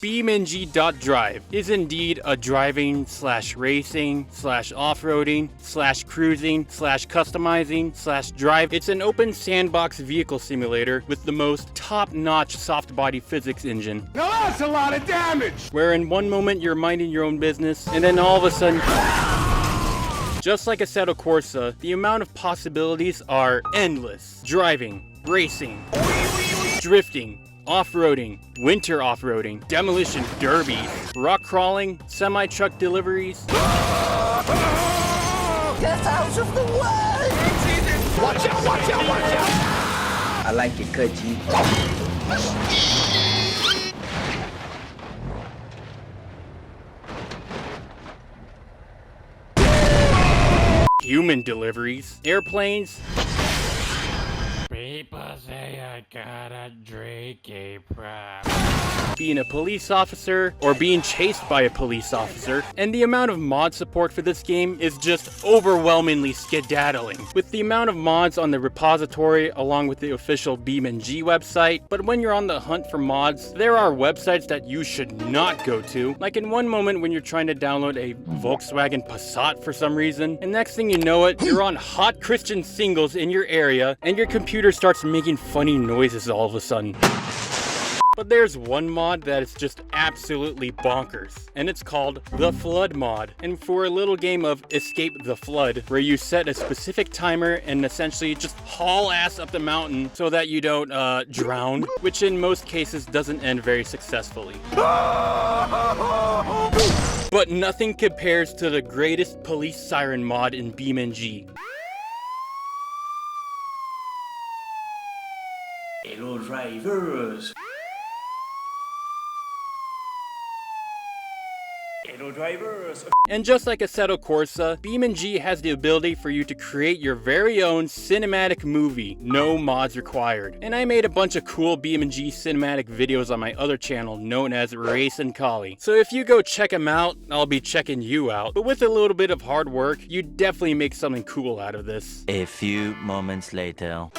BeamNG.Drive is indeed a driving / racing / off-roading / cruising / customizing / drive. It's an open sandbox vehicle simulator with the most top-notch soft body physics engine. Now that's a lot of damage! Where in one moment you're minding your own business, and then all of a sudden, just like Assetto Corsa, the amount of possibilities are endless. Driving, racing, drifting, off-roading, winter off-roading, demolition derbies, rock crawling, semi-truck deliveries. Get out of the way! Watch out, watch out, watch out! I like it, cut G. Human deliveries, airplanes. People say I gotta drink a prop. Being a police officer, or being chased by a police officer, and the amount of mod support for this game is just overwhelmingly skedaddling. With the amount of mods on the repository along with the official BeamNG website, but when you're on the hunt for mods, there are websites that you should not go to. Like in one moment when you're trying to download a Volkswagen Passat for some reason, and next thing you know it, you're on Hot Christian Singles in your area, and your computer starts making funny noises all of a sudden. But there's one mod that is just absolutely bonkers, and it's called the Flood mod. And for a little game of Escape the Flood, where you set a specific timer and essentially just haul ass up the mountain so that you don't drown, which in most cases doesn't end very successfully. But nothing compares to the greatest police siren mod in BeamNG. Hello drivers! Hello drivers! And just like Assetto Corsa, BeamNG has the ability for you to create your very own cinematic movie, no mods required. And I made a bunch of cool BeamNG cinematic videos on my other channel known as GaminCollie. So if you go check them out, I'll be checking you out. But with a little bit of hard work, you definitely make something cool out of this. A few moments later.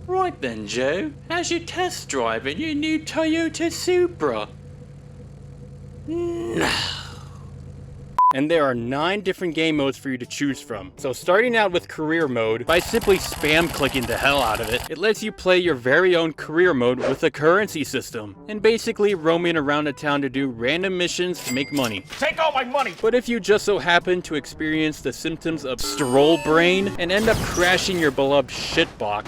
Right then, Joe, how's your test driving your new Toyota Supra? No. And there are 9 different game modes for you to choose from. So starting out with career mode, by simply spam clicking the hell out of it, it lets you play your very own career mode with a currency system, and basically roaming around the town to do random missions to make money. Take all my money! But if you just so happen to experience the symptoms of stroll brain and end up crashing your beloved shitbox,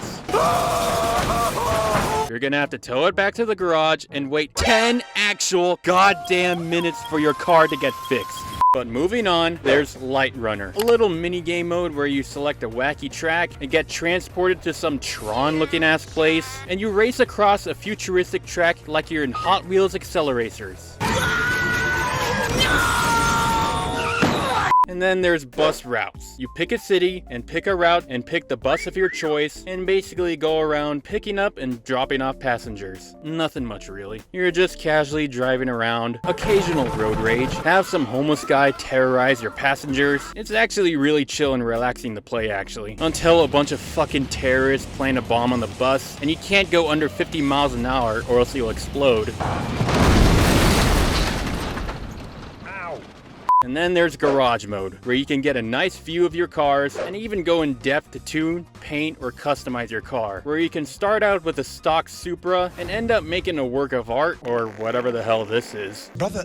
you're gonna have to tow it back to the garage and wait 10 actual goddamn minutes for your car to get fixed. But moving on, there's Light Runner, a little mini game mode where you select a wacky track and get transported to some Tron looking ass place, and you race across a futuristic track like you're in Hot Wheels Acceleracers. And then there's bus routes. You pick a city and pick a route and pick the bus of your choice and basically go around picking up and dropping off passengers. Nothing much really. You're just casually driving around, occasional road rage, have some homeless guy terrorize your passengers. It's actually really chill and relaxing to play actually. Until a bunch of fucking terrorists plant a bomb on the bus and you can't go under 50 miles an hour or else you'll explode. And then there's garage mode, where you can get a nice view of your cars and even go in depth to tune, paint, or customize your car. Where you can start out with a stock Supra and end up making a work of art, or whatever the hell this is. Brother,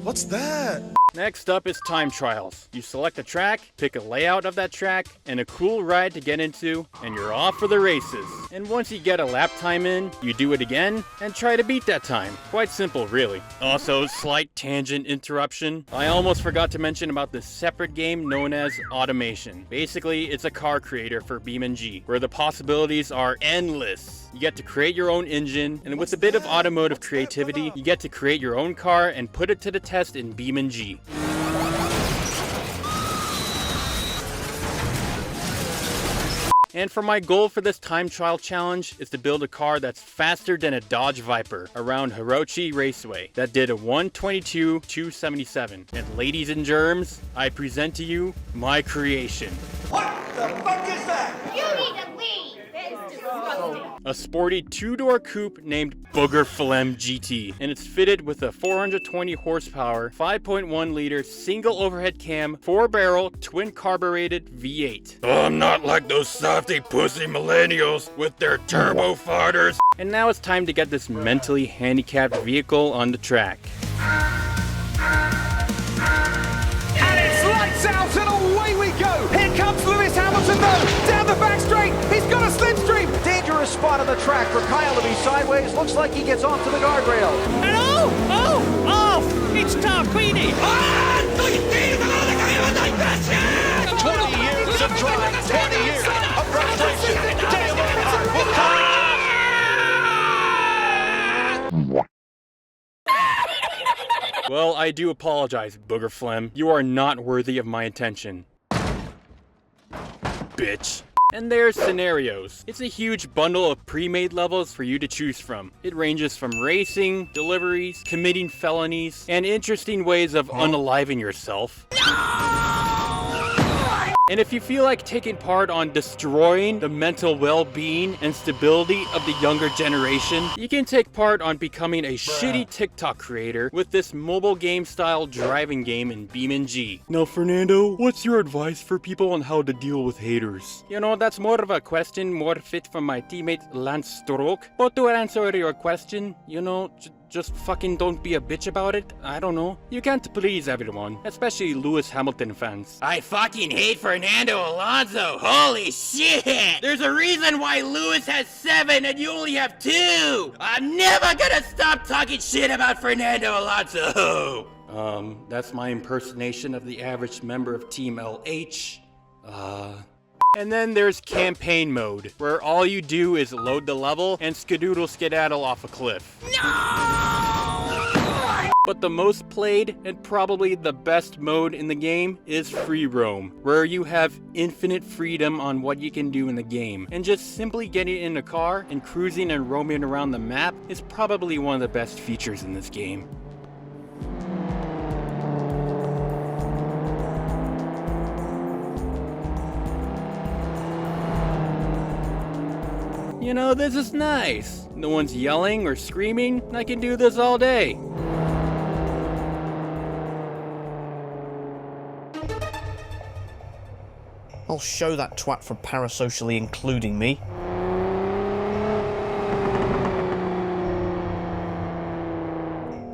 what's that? Next up is time trials. You select a track, pick a layout of that track, and a cool ride to get into, and you're off for the races. And once you get a lap time in, you do it again, and try to beat that time. Quite simple, really. Also, slight tangent interruption. I almost forgot to mention about this separate game known as Automation. Basically, it's a car creator for BeamNG, where the possibilities are endless. You get to create your own engine, and with a bit of automotive creativity, you get to create your own car and put it to the test in BeamNG. And for my goal for this time trial challenge is to build a car that's faster than a Dodge Viper around Hirochi Raceway that did a 122.277. And ladies and germs, I present to you my creation. What the fuck is that? You need to leave. That is disgusting. A sporty two-door coupe named Booger Phlegm GT, and it's fitted with a 420 horsepower, 5.1 liter single overhead cam, 4-barrel, twin carbureted V8. Oh, I'm not like those softy pussy millennials with their turbo farters. And now it's time to get this mentally handicapped vehicle on the track. And it's lights out and away we go. Here comes Lewis Hamilton though. Down the back straight. He's got a slipstream. Dangerous spot on the track for Kyle to be sideways. Looks like he gets onto the guardrail. And it's Tarquini! 20 years of drive, 20 years of frustration. Dale Earnhardt will come. Well, I do apologize, Booger Phlegm. You are not worthy of my attention. Bitch. And there's scenarios. It's a huge bundle of pre-made levels for you to choose from. It ranges from racing, deliveries, committing felonies, and interesting ways of unaliving yourself. And if you feel like taking part on destroying the mental well-being and stability of the younger generation, you can take part on becoming a shitty TikTok creator with this mobile game style driving game in BeamNG. Now, Fernando, what's your advice for people on how to deal with haters? You know, that's more of a question more fit from my teammate Lance Stroke. But to answer your question, you know, just fucking don't be a bitch about it. I don't know. You can't please everyone, especially Lewis Hamilton fans. I fucking hate Fernando Alonso. Holy shit! There's a reason why Lewis has 7 and you only have 2. I'm never gonna stop talking shit about Fernando Alonso. That's my impersonation of the average member of Team LH. And then there's campaign mode, where all you do is load the level and skedaddle off a cliff. No! But the most played and probably the best mode in the game is free roam, where you have infinite freedom on what you can do in the game. And just simply getting in a car and cruising and roaming around the map is probably one of the best features in this game. You know, this is nice. No one's yelling or screaming. I can do this all day. I'll show that twat for Parasocially including me.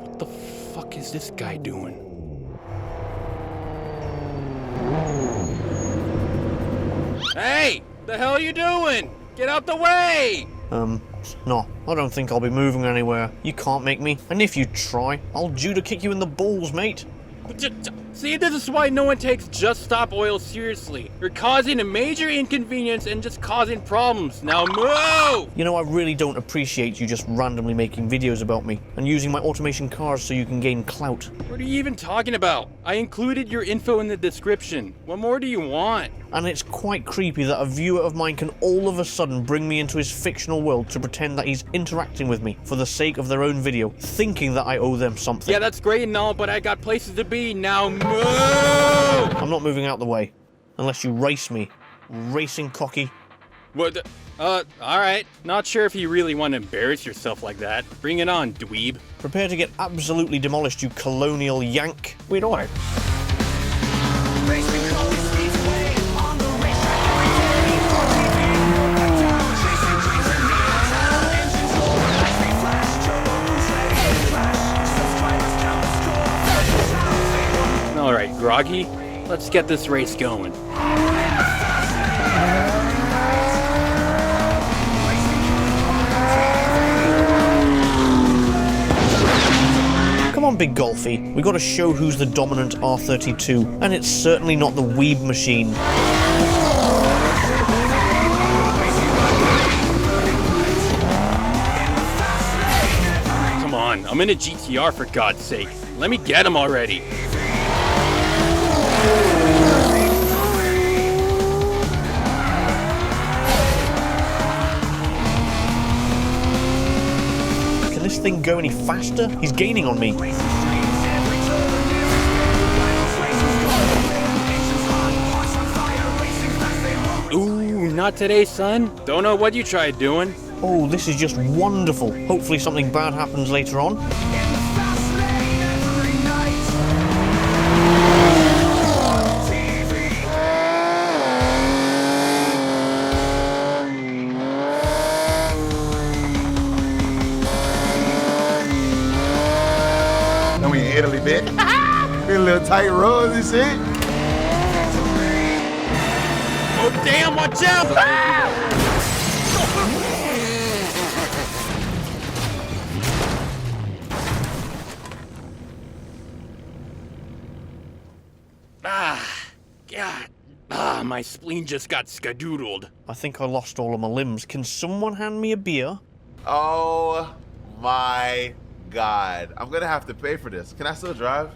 What the fuck is this guy doing? Hey! The hell are you doing? Get out the way! No, I don't think I'll be moving anywhere. You can't make me, and if you try, I'll judo kick you in the balls, mate. See, this is why no one takes Just Stop Oil seriously. You're causing a major inconvenience and just causing problems. Now move! You know, I really don't appreciate you just randomly making videos about me and using my automation cars so you can gain clout. What are you even talking about? I included your info in the description. What more do you want? And it's quite creepy that a viewer of mine can all of a sudden bring me into his fictional world to pretend that he's interacting with me for the sake of their own video, thinking that I owe them something. Yeah, that's great and all, but I got places to be. Now move! I'm not moving out the way. Unless you race me. Racing cocky. What? Alright. Not sure if you really want to embarrass yourself like that. Bring it on, dweeb. Prepare to get absolutely demolished, you colonial yank. Wait, what? doggy. Let's get this race going. Come on, Big Golfy. We gotta show who's the dominant R32, and it's certainly not the Weeb machine. Come on, I'm in a GTR for God's sake. Let me get him already. Can this thing go any faster? He's gaining on me. Ooh, not today, son. Don't know what you tried doing. Oh, this is just wonderful. Hopefully something bad happens later on. And we in Italy, bitch. We a little tight roads and shit. Oh, damn, watch out! My spleen just got skadoodled. I think I lost all of my limbs. Can someone hand me a beer? Oh my God. I'm gonna have to pay for this. Can I still drive?